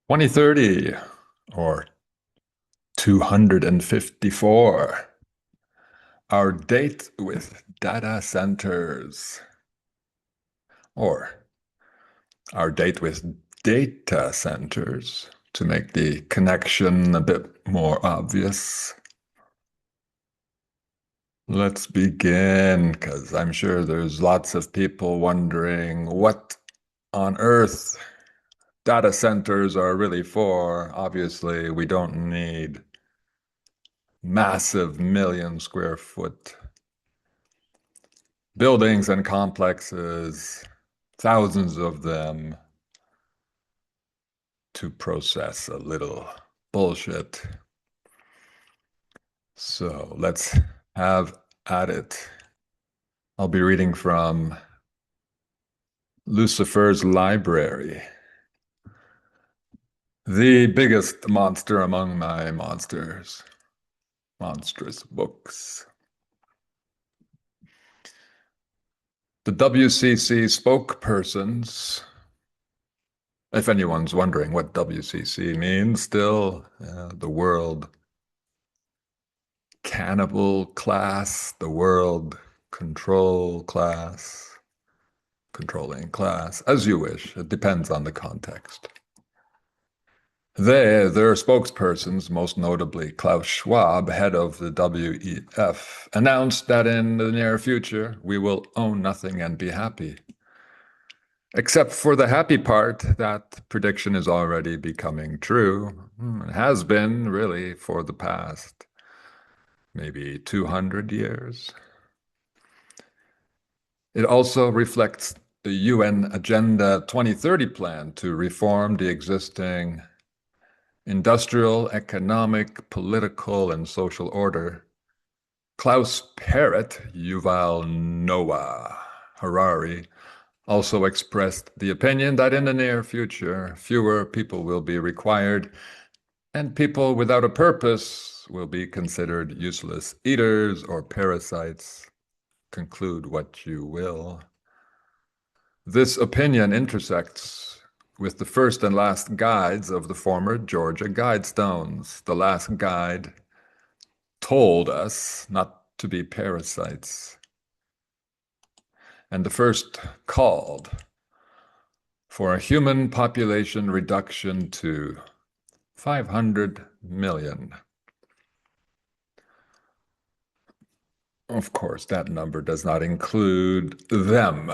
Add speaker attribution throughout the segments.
Speaker 1: 2030 or 254. Our date with data centers, or our date with data centers to make the connection a bit more obvious. Let's begin, because I'm sure there's lots of people wondering what on earth data centers are really for. Obviously, we don't need massive million square foot buildings and complexes, thousands of them, to process a little bullshit. So let's have at it. I'll be reading from Lucifer's Library, the biggest monster among my monsters. Monstrous books. The WCC spokespersons, if anyone's wondering what WCC means still, the world cannibal class, the world control class, controlling class, as you wish. It depends on the context. Their spokespersons, most notably Klaus Schwab, head of the WEF, announced that in the near future we will own nothing and be happy. Except for the happy part, that prediction is already becoming true. It has been, really, for the past maybe 200 years. It also reflects the UN Agenda 2030 plan to reform the existing industrial, economic, political, and social order. Klaus Parrott, Yuval Noah Harari, also expressed the opinion that in the near future, fewer people will be required, and people without a purpose will be considered useless eaters or parasites. Conclude what you will. This opinion intersects with the first and last guides of the former Georgia Guidestones. The last guide told us not to be parasites, and the first called for a human population reduction to 500 million. Of course, that number does not include them.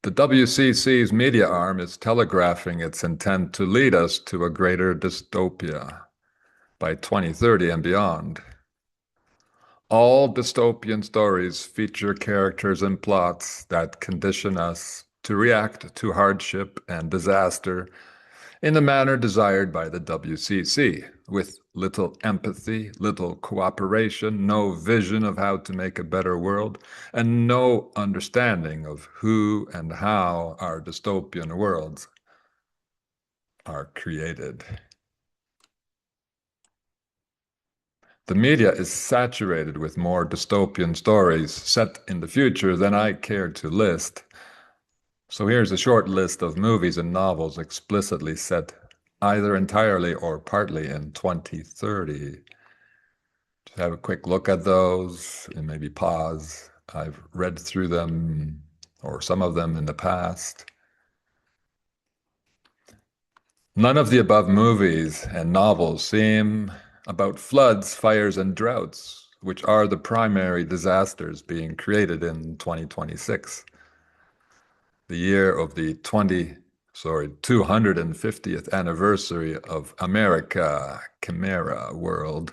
Speaker 1: The WCC's media arm is telegraphing its intent to lead us to a greater dystopia by 2030 and beyond. All dystopian stories feature characters and plots that condition us to react to hardship and disaster in the manner desired by the WCC, with little empathy, little cooperation, no vision of how to make a better world, and no understanding of who and how our dystopian worlds are created. The media is saturated with more dystopian stories set in the future than I care to list. So here's a short list of movies and novels explicitly set either entirely or partly in 2030. Just have a quick look at those and maybe pause. I've read through them, or some of them, in the past. None of the above movies and novels seem about floods, fires, and droughts, which are the primary disasters being created in 2026, the year of the 250th anniversary of America, Chimera World.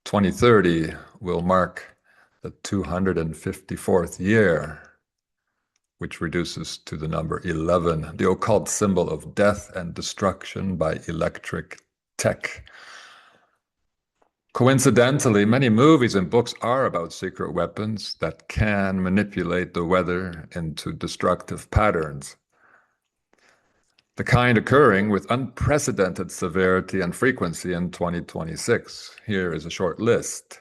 Speaker 1: 2030 will mark the 254th year, which reduces to the number 11, the occult symbol of death and destruction by electric tech. Coincidentally, many movies and books are about secret weapons that can manipulate the weather into destructive patterns, the kind occurring with unprecedented severity and frequency in 2026. Here is a short list: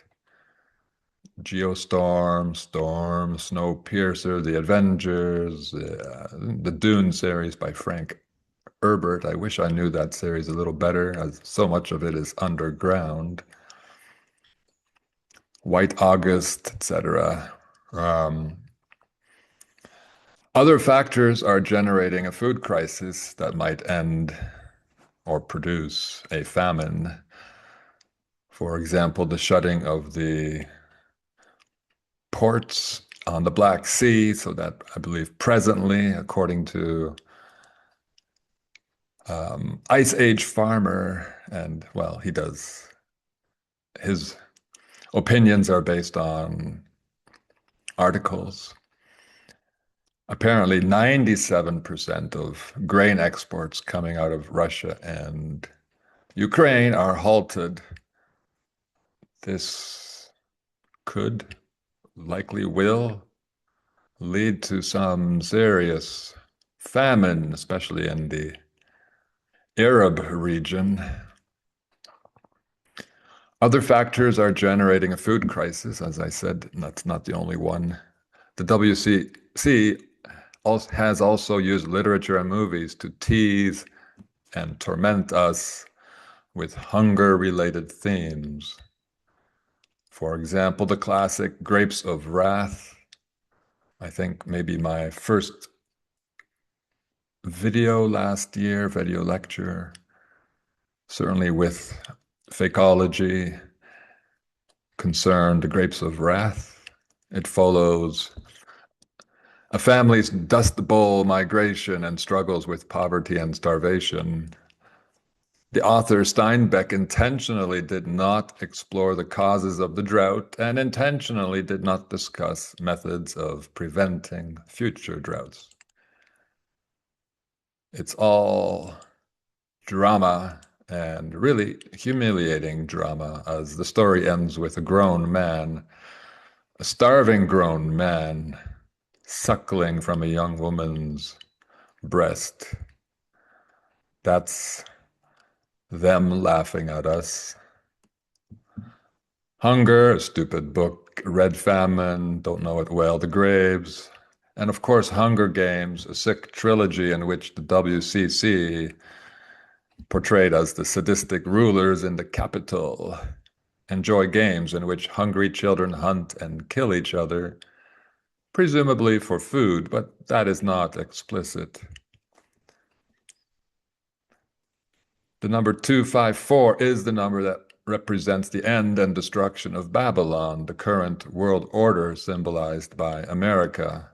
Speaker 1: Geostorm, Storm, Snowpiercer, The Avengers, the Dune series by Frank Herbert. I wish I knew that series a little better, as so much of it is underground. White August, etc. Um, Other factors are generating a food crisis that might end or produce a famine. For example, the shutting of the ports on the Black Sea, so that I believe presently, according to Ice Age Farmer, and well, his opinions are based on articles. Apparently, 97% of grain exports coming out of Russia and Ukraine are halted. This could, likely will, lead to some serious famine, especially in the Arab region. Other factors are generating a food crisis. As I said, that's not the only one. The WCC has also used literature and movies to tease and torment us with hunger-related themes. For example, the classic Grapes of Wrath. I think maybe my first video lecture, certainly with fakeology, concerned the Grapes of Wrath. It follows a family's Dust Bowl migration and struggles with poverty and starvation. The author Steinbeck intentionally did not explore the causes of the drought and intentionally did not discuss methods of preventing future droughts. It's all drama, and really humiliating drama, as the story ends with a starving grown man, suckling from a young woman's breast. That's them laughing at us. Hunger, a stupid book. Red Famine, don't know it well. The Graves. And of course, Hunger Games, a sick trilogy in which the WCC portrayed as the sadistic rulers in the capital enjoy games in which hungry children hunt and kill each other, presumably for food, but that is not explicit. The number 254 is the number that represents the end and destruction of Babylon, the current world order symbolized by America,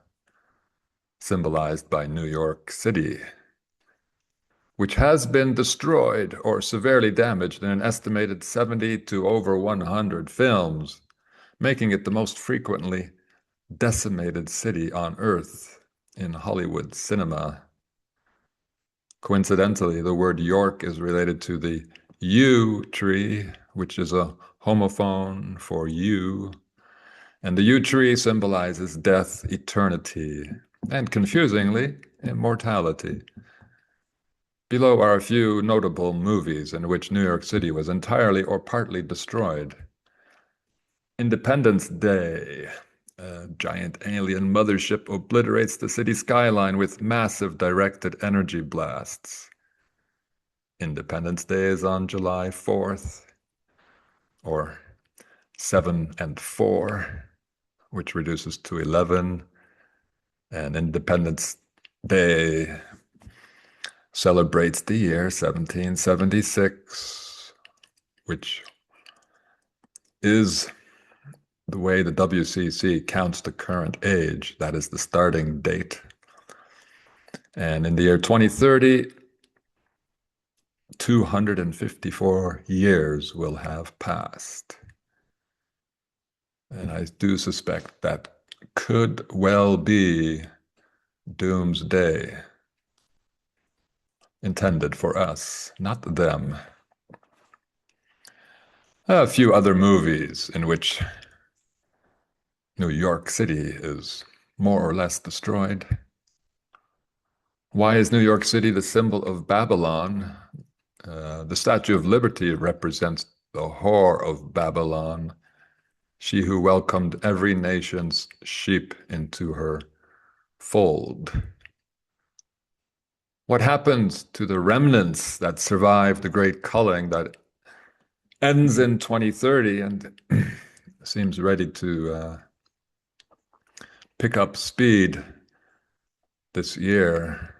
Speaker 1: symbolized by New York City, which has been destroyed or severely damaged in an estimated 70 to over 100 films, making it the most frequently decimated city on Earth in Hollywood cinema. Coincidentally, the word York is related to the yew tree, which is a homophone for you, and the yew tree symbolizes death, eternity, and confusingly, immortality. Below are a few notable movies in which New York City was entirely or partly destroyed. Independence Day. A giant alien mothership obliterates the city skyline with massive directed energy blasts. Independence Day is on July 4th, or 7 and 4, which reduces to 11. And Independence Day celebrates the year 1776, which is the way the WCC counts the current age. That is the starting date. And in the year 2030, 254 years will have passed. And I do suspect that could well be doomsday, intended for us, not them. A few other movies in which New York City is more or less destroyed. Why is New York City the symbol of Babylon? The Statue of Liberty represents the whore of Babylon, she who welcomed every nation's sheep into her fold. What happens to the remnants that survive the great culling that ends in 2030 and seems ready to pick up speed this year?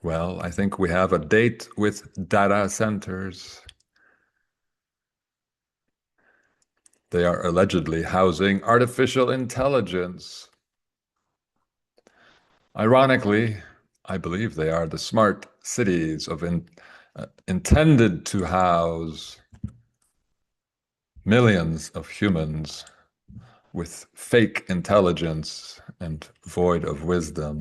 Speaker 1: Well, I think we have a date with data centers. They are allegedly housing artificial intelligence. Ironically, I believe they are the smart cities intended to house millions of humans with fake intelligence and void of wisdom.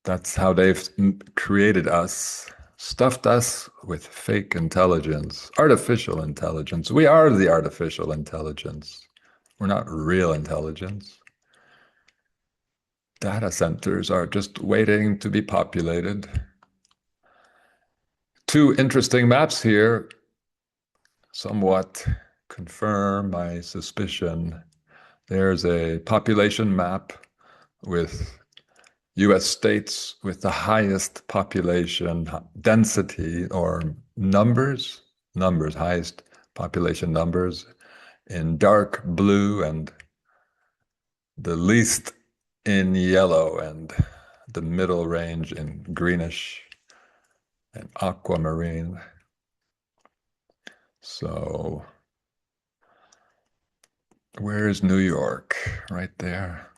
Speaker 1: That's how they've created us, stuffed us with fake intelligence, artificial intelligence. We are the artificial intelligence. We're not real intelligence. Data centers are just waiting to be populated. Two interesting maps here somewhat confirm my suspicion. There's a population map with US states with the highest population density or highest population numbers in dark blue and the least in yellow and the middle range in greenish and aquamarine. So where is New York? Right there.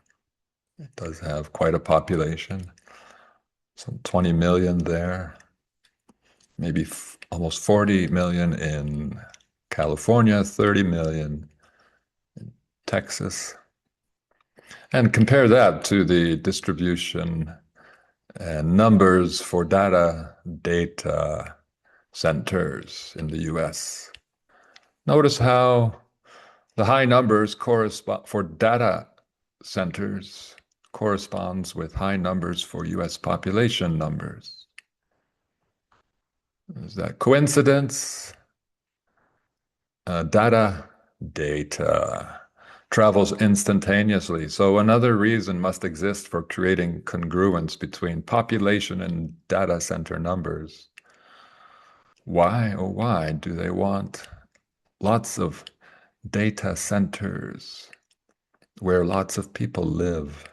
Speaker 1: It does have quite a population. Some 20 million there. Maybe almost 40 million in California, 30 million in Texas. And compare that to the distribution and numbers for data centers in the US. Notice how the high numbers correspond for data centers corresponds with high numbers for US population numbers. Is that coincidence? Data travels instantaneously. So another reason must exist for creating congruence between population and data center numbers. Why, oh why do they want lots of data centers where lots of people live?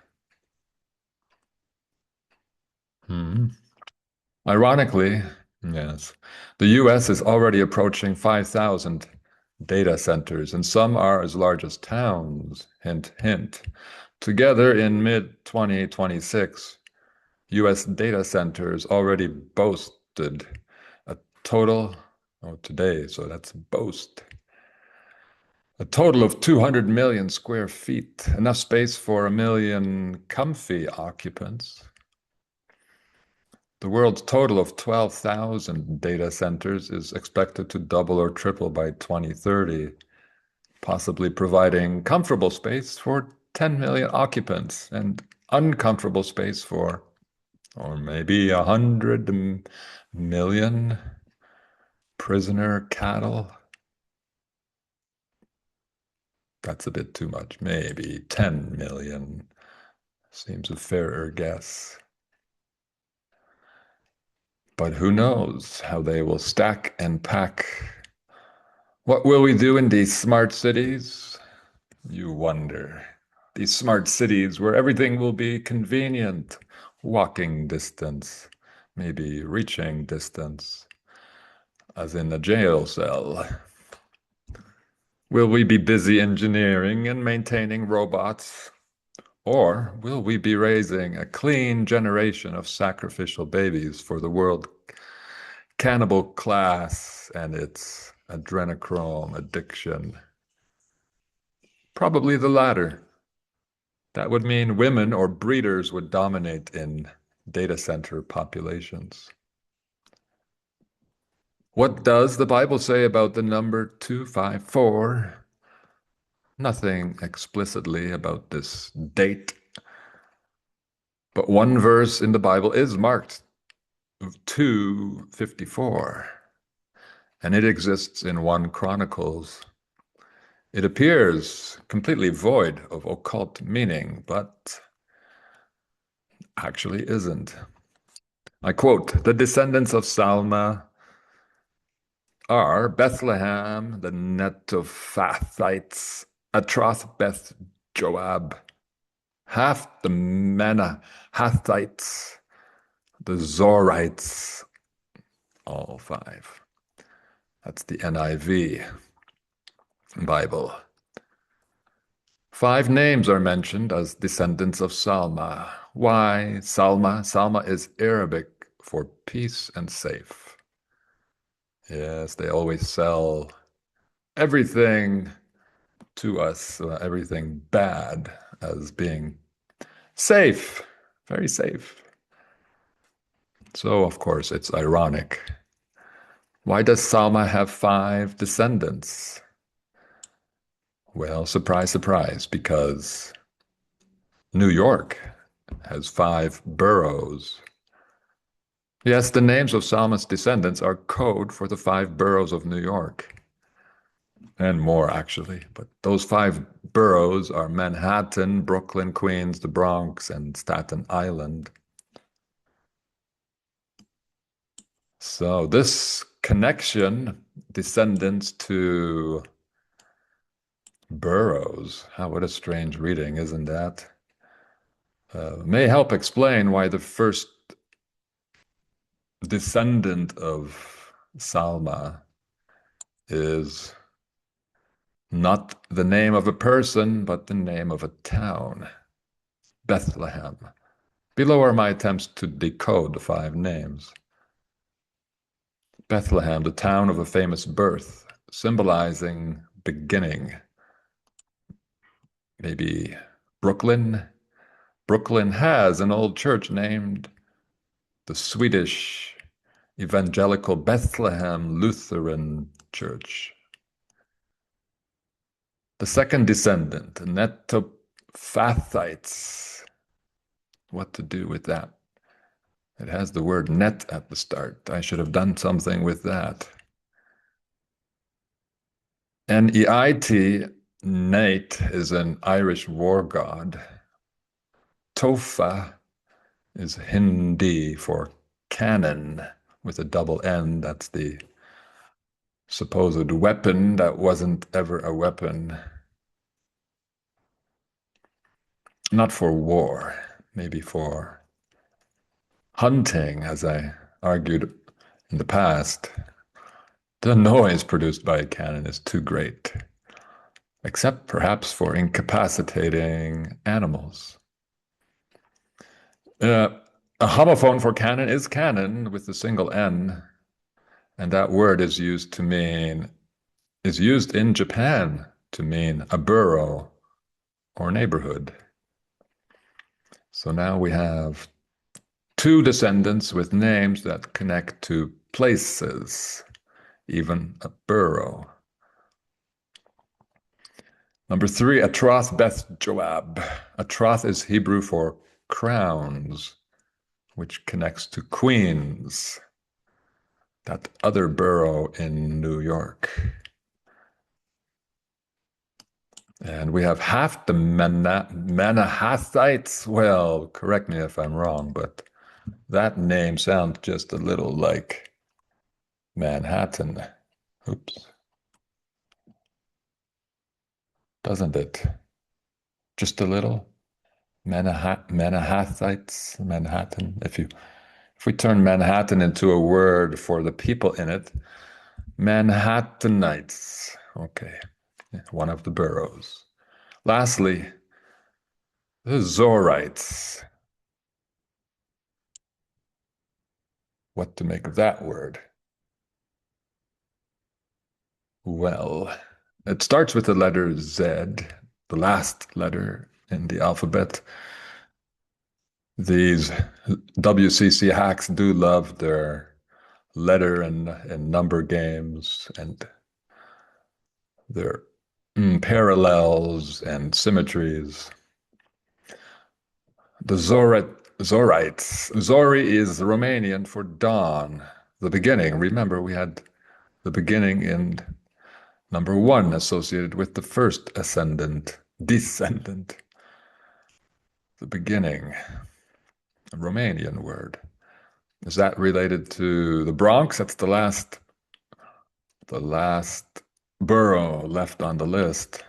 Speaker 1: Ironically, yes, the US is already approaching 5,000 data centers, and some are as large as towns. Hint, hint. Together in mid-2026, US data centers already boasted a total, oh, today, so that's boast, a total of 200 million square feet, enough space for 1 million comfy occupants. The world's total of 12,000 data centers is expected to double or triple by 2030, possibly providing comfortable space for 10 million occupants and uncomfortable space for, or maybe 100 million prisoner cattle. That's a bit too much. Maybe 10 million seems a fairer guess. But who knows how they will stack and pack. What will we do in these smart cities? You wonder. These smart cities where everything will be convenient, walking distance, maybe reaching distance, as in a jail cell. Will we be busy engineering and maintaining robots? Or will we be raising a clean generation of sacrificial babies for the world cannibal class and its adrenochrome addiction? Probably the latter. That would mean women or breeders would dominate in data center populations. What does the Bible say about the number 254? Nothing explicitly about this date. But one verse in the Bible is marked 254, and it exists in 1 Chronicles. It appears completely void of occult meaning, but actually isn't. I quote, the descendants of Salma are Bethlehem, the Netophathites, Atroth Beth Joab, half the Manahathites, the Zorites, all five. That's the NIV Bible. 5 names are mentioned as descendants of Salma. Why Salma? Salma is Arabic for peace and safe. Yes, they always sell everything to us, everything bad, as being safe, very safe. So, of course, it's ironic. Why does Salma have 5 descendants? Well, surprise, surprise, because New York has 5 boroughs. Yes, the names of Salma's descendants are code for the 5 boroughs of New York. And more, actually. But those 5 boroughs are Manhattan, Brooklyn, Queens, the Bronx, and Staten Island. So this connection, descendants to boroughs, what a strange reading, isn't that? May help explain why the first descendant of Salma is not the name of a person, but the name of a town, Bethlehem. Below are my attempts to decode the 5 names. Bethlehem, the town of a famous birth, symbolizing beginning. Maybe Brooklyn. Brooklyn has an old church named the Swedish Evangelical Bethlehem Lutheran Church. The second descendant, Netophathites. What to do with that? It has the word net at the start. I should have done something with that. Neit, Nate, is an Irish war god. Tofa is Hindi for cannon with a double N. That's the supposed weapon that wasn't ever a weapon. Not for war, maybe for hunting, as I argued in the past. The noise produced by a cannon is too great, except perhaps for incapacitating animals. A homophone for cannon is cannon with a single N, and that word is used in Japan to mean a borough or neighborhood. So now we have 2 descendants with names that connect to places, even a borough. Number 3, Atroth Beth Joab. Atroth is Hebrew for crowns, which connects to Queens, that other borough in New York. And we have half the Manahathites. Well, correct me if I'm wrong, but that name sounds just a little like Manhattan. Oops. Doesn't it? Just a little? Manahathites, Manhattan. If we turn Manhattan into a word for the people in it, Manhattanites. Okay, one of the boroughs. Lastly, the Zorites. What to make of that word? Well, it starts with the letter Z, the last letter in the alphabet. These WCC hacks do love their letter and number games and their parallels and symmetries. The Zorites. Zori is Romanian for dawn, the beginning. Remember, we had the beginning in number 1 associated with the first descendant, the beginning. a Romanian word. Is that related to the Bronx? That's the last borough left on the list.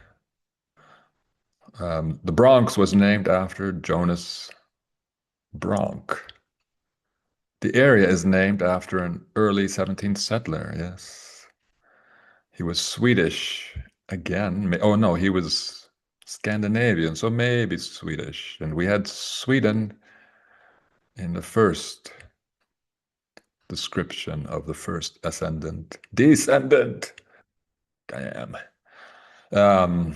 Speaker 1: The Bronx was named after Jonas Bronk. The area is named after an early 17th settler, yes. He was Swedish again. Oh no, he was Scandinavian, so maybe Swedish. And we had Sweden in the first description of the first ascendant. Descendant! Damn. Um,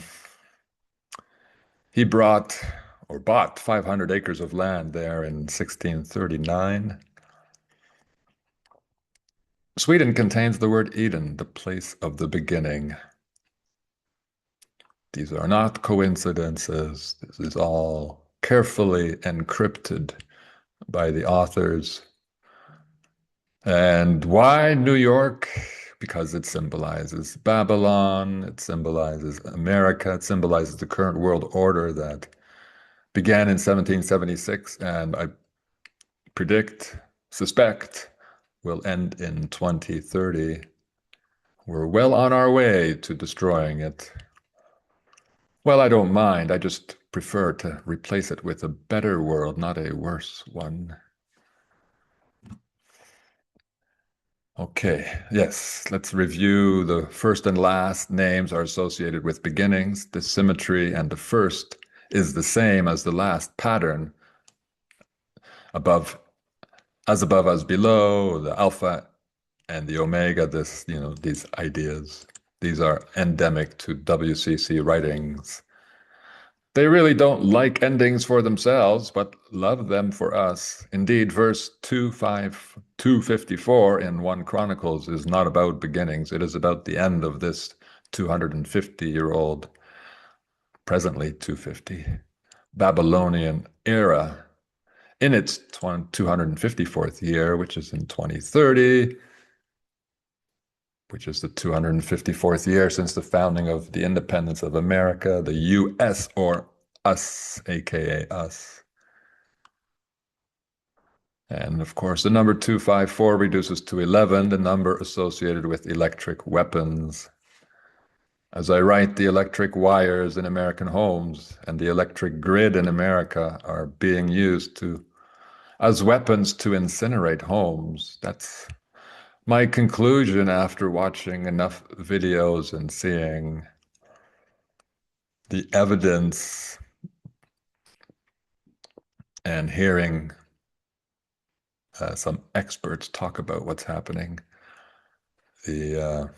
Speaker 1: he brought or bought 500 acres of land there in 1639. Sweden contains the word Eden, the place of the beginning. These are not coincidences. This is all carefully encrypted by the authors. And why New York? Because it symbolizes Babylon, it symbolizes America, it symbolizes the current world order that began in 1776, and I suspect, will end in 2030. We're well on our way to destroying it. Well, I don't mind. I just prefer to replace it with a better world, not a worse one. Okay, yes, let's review. The first and last names are associated with beginnings. The symmetry and the first is the same as the last pattern. Above, as below, the alpha and the omega, these ideas. These are endemic to WCC writings. They really don't like endings for themselves, but love them for us. Indeed, verse 254 in 1 Chronicles is not about beginnings. It is about the end of this 250-year-old, presently 250, Babylonian era. In its 254th year, which is in 2030, which is the 254th year since the founding of the independence of America, the U.S. or us, aka us. And of course, the number 254 reduces to 11, the number associated with electric weapons. As I write, the electric wires in American homes and the electric grid in America are being used as weapons to incinerate homes. That's my conclusion after watching enough videos and seeing the evidence and hearing some experts talk about what's happening. The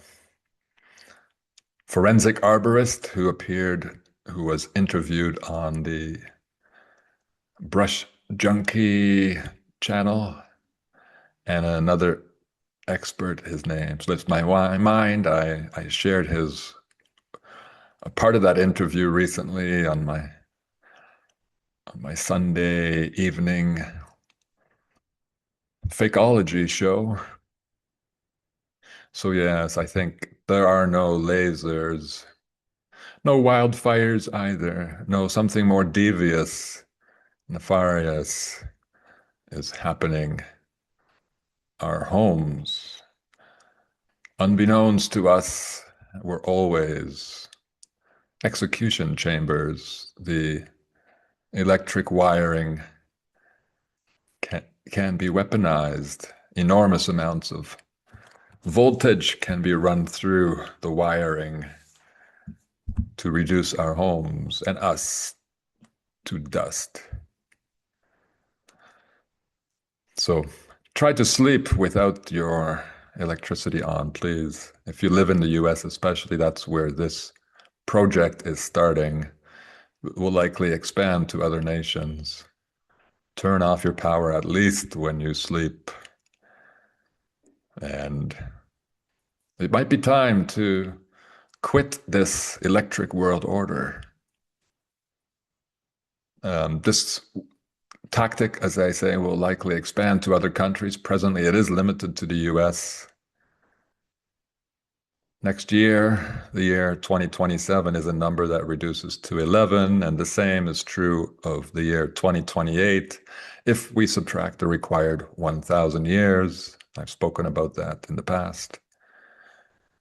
Speaker 1: forensic arborist who was interviewed on the Brush Junkie channel, and another expert, his name slips my mind. I shared a part of that interview recently on my Sunday evening Fakeology show. So yes, I think there are no lasers, no wildfires either, no something more devious, nefarious is happening. Our homes, unbeknownst to us, were always execution chambers. The electric wiring can be weaponized. Enormous amounts of voltage can be run through the wiring to reduce our homes and us to dust. So try to sleep without your electricity on, please. If you live in the US especially, that's where this project is starting. It will likely expand to other nations. Turn off your power at least when you sleep. And it might be time to quit this electric world order. This tactic, as I say, will likely expand to other countries. Presently, it is limited to the US. Next year, the year 2027 is a number that reduces to 11, and the same is true of the year 2028 if we subtract the required 1,000 years. I've spoken about that in the past.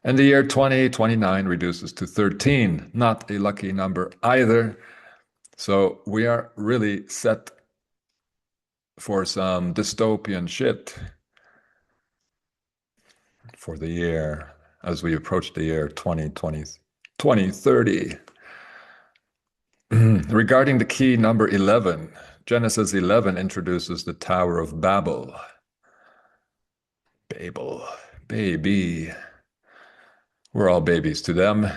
Speaker 1: And the year 2029 reduces to 13, not a lucky number either. So we are really set for some dystopian shit for the year as we approach the year 2020, 2030. Regarding the key number 11, Genesis 11 introduces the Tower of Babel. Babel, baby. We're all babies to them,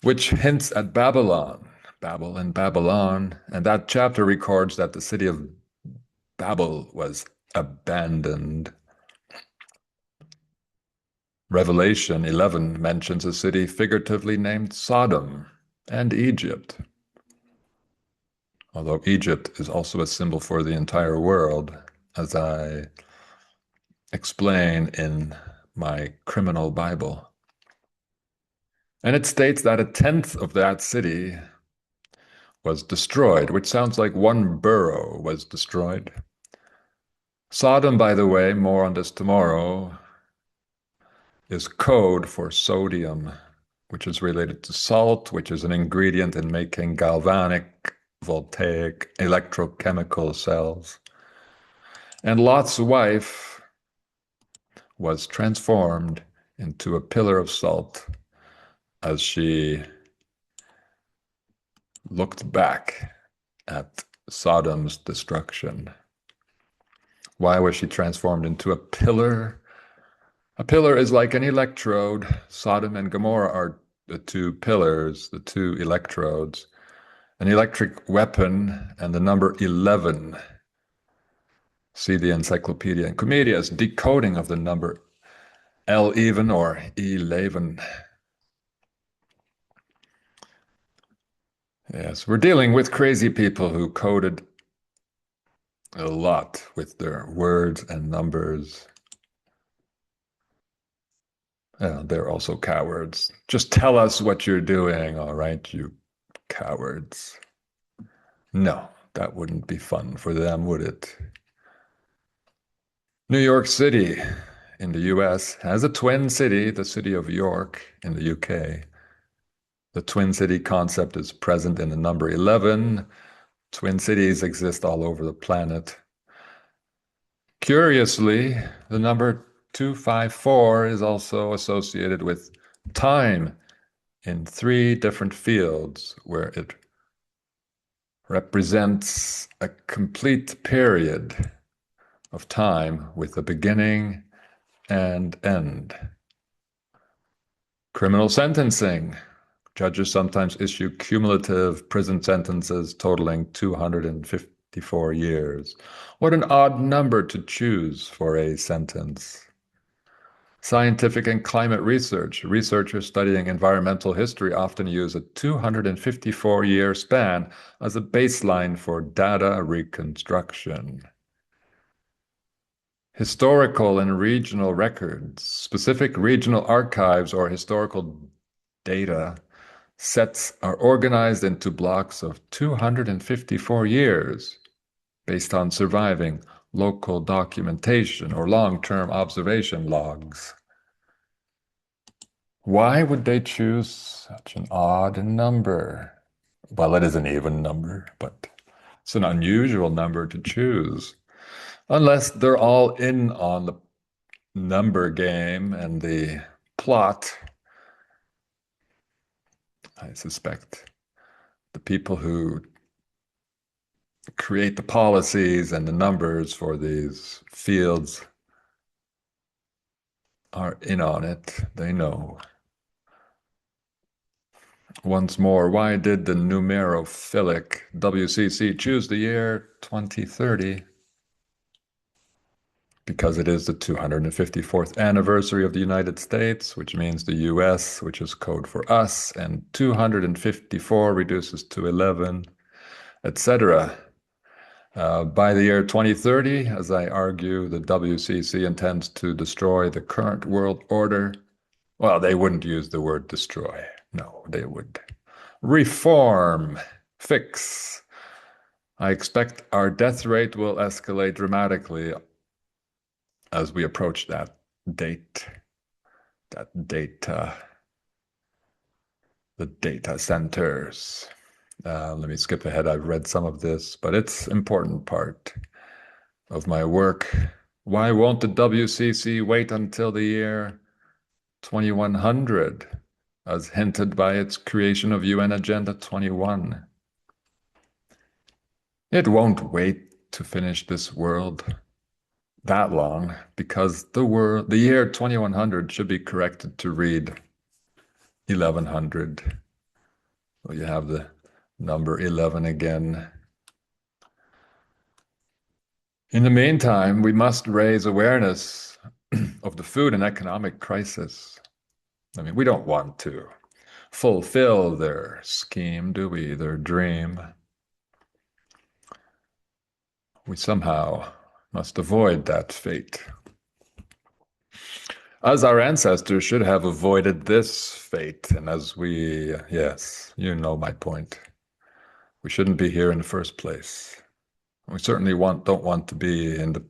Speaker 1: which hints at Babylon, Babel and Babylon. And that chapter records that the city of Babel was abandoned. Revelation 11 mentions a city figuratively named Sodom and Egypt. Although Egypt is also a symbol for the entire world, as I explain in my criminal Bible. And it states that 1/10 of that city was destroyed, which sounds like one borough was destroyed. Sodom, by the way, more on this tomorrow, is code for sodium, which is related to salt, which is an ingredient in making galvanic, voltaic, electrochemical cells. And Lot's wife was transformed into a pillar of salt as she looked back at Sodom's destruction. Why was she transformed into a pillar? A pillar is like an electrode. Sodom and Gomorrah are the two pillars, the two electrodes. An electric weapon and the number 11. See the Encyclopedia and Comedia's decoding of the number L even or 11. Yes, we're dealing with crazy people who coded a lot with their words and numbers. They're also cowards. Just tell us what you're doing, all right, you cowards. No, that wouldn't be fun for them, would it? New York City in the US has a twin city, the city of York in the UK. The twin city concept is present in the number 11. Twin cities exist all over the planet. Curiously, the number 254 is also associated with time in 3 different fields where it represents a complete period of time with a beginning and end. Criminal sentencing. Judges sometimes issue cumulative prison sentences totaling 254 years. What an odd number to choose for a sentence. Scientific and climate research. Researchers studying environmental history often use a 254-year span as a baseline for data reconstruction. Historical and regional records. Specific regional archives or historical data sets are organized into blocks of 254 years based on surviving local documentation or long-term observation logs. Why would they choose such an odd number? Well, it is an even number, but it's an unusual number to choose. Unless they're all in on the number game and the plot. I suspect the people who create the policies and the numbers for these fields are in on it. They know. Once more, why did the numerophilic WCC choose the year 2030? Because it is the 254th anniversary of the United States, which means the US, which is code for us, and 254 reduces to 11, etc. By the year 2030, as I argue, the WCC intends to destroy the current world order Well, they wouldn't use the word destroy. No, they would reform, fix. I expect our death rate will escalate dramatically as we approach date, that data, the data centers. Let me skip ahead. I've read some of this, but it's an important part of my work. Why won't the WCC wait until the year 2100, as hinted by its creation of UN Agenda 21? It won't wait to finish this world that long, because the year 2100 should be corrected to read 1100. Well, you have the number 11 again. In the meantime, we must raise awareness of the food and economic crisis. I mean, we don't want to fulfill their scheme, do we? Their dream. We somehow must avoid that fate. As our ancestors should have avoided this fate, and as yes, you know my point. We shouldn't be here in the first place. We certainly don't want to be in the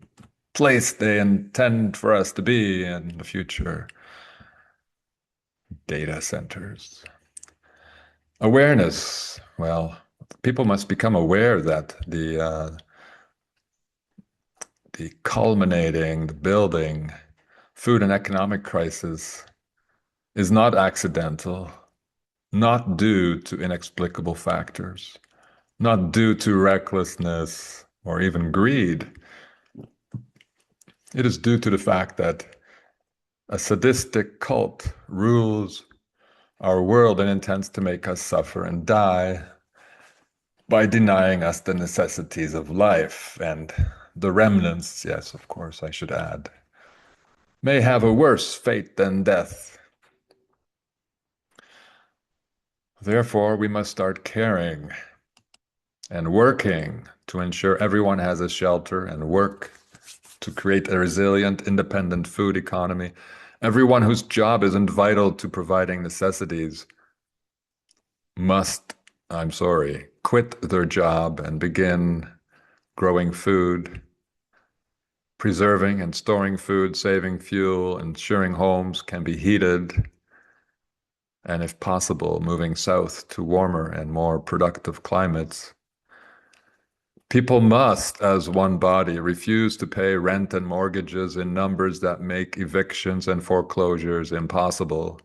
Speaker 1: place they intend for us to be in the future. Data centers. Awareness. Well, people must become aware that the culminating, the building, food and economic crisis is not accidental, not due to inexplicable factors, not due to recklessness or even greed. It is due to the fact that a sadistic cult rules our world and intends to make us suffer and die by denying us the necessities of life. And the remnants, yes, of course, I should add, may have a worse fate than death. Therefore, we must start caring and working to ensure everyone has a shelter and work to create a resilient, independent food economy. Everyone whose job isn't vital to providing necessities must, I'm sorry, quit their job and begin growing food, preserving and storing food, saving fuel, ensuring homes can be heated, and if possible, moving south to warmer and more productive climates. People must, as one body, refuse to pay rent and mortgages in numbers that make evictions and foreclosures impossible.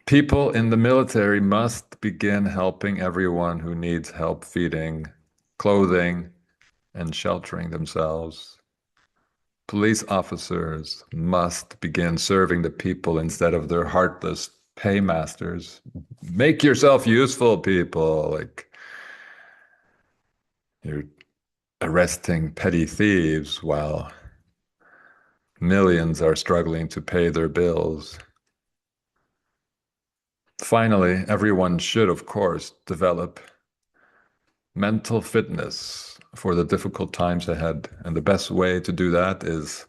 Speaker 1: People in the military must begin helping everyone who needs help feeding, clothing, and sheltering themselves. Police officers must begin serving the people instead of their heartless paymasters. Make yourself useful, people. Like, you're arresting petty thieves while millions are struggling to pay their bills. Finally, everyone should, of course, develop mental fitness for the difficult times ahead. And the best way to do that is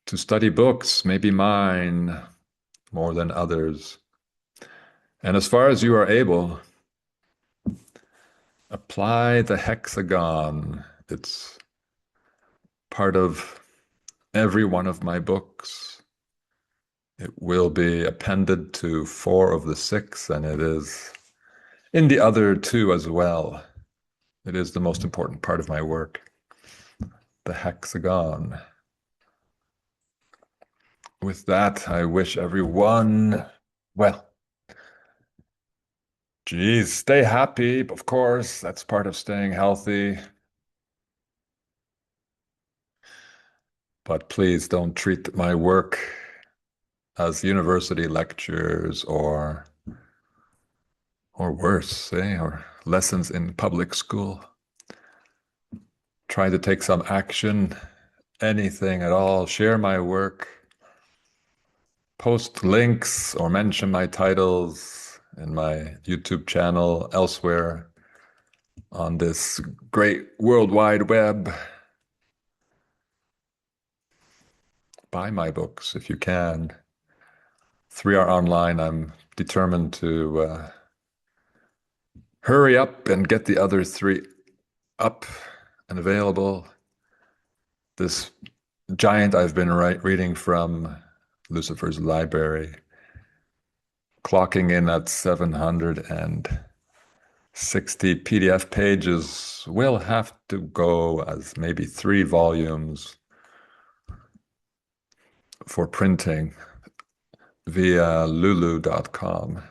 Speaker 1: to study books, maybe mine more than others. And as far as you are able, apply the hexagon. It's part of every one of my books. It will be appended to 4 of the 6, and it is in the other 2 as well. It is the most important part of my work, the hexagon. With that, I wish everyone, well, geez, stay happy, of course. That's part of staying healthy. But please don't treat my work as university lectures or worse, or lessons in public school. Try to take some action, anything at all. Share my work. Post links or mention my titles in my YouTube channel, elsewhere on this great World Wide Web. Buy my books if you can. 3 are online. I'm determined to hurry up and get the other 3 up and available. This giant I've been reading from, Lucifer's Library, clocking in at 760 PDF pages, will have to go as maybe 3 volumes for printing via lulu.com.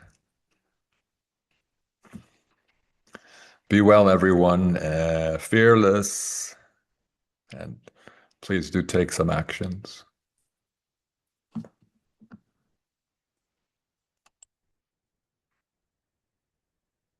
Speaker 1: Be well, everyone. Fearless. And please do take some actions.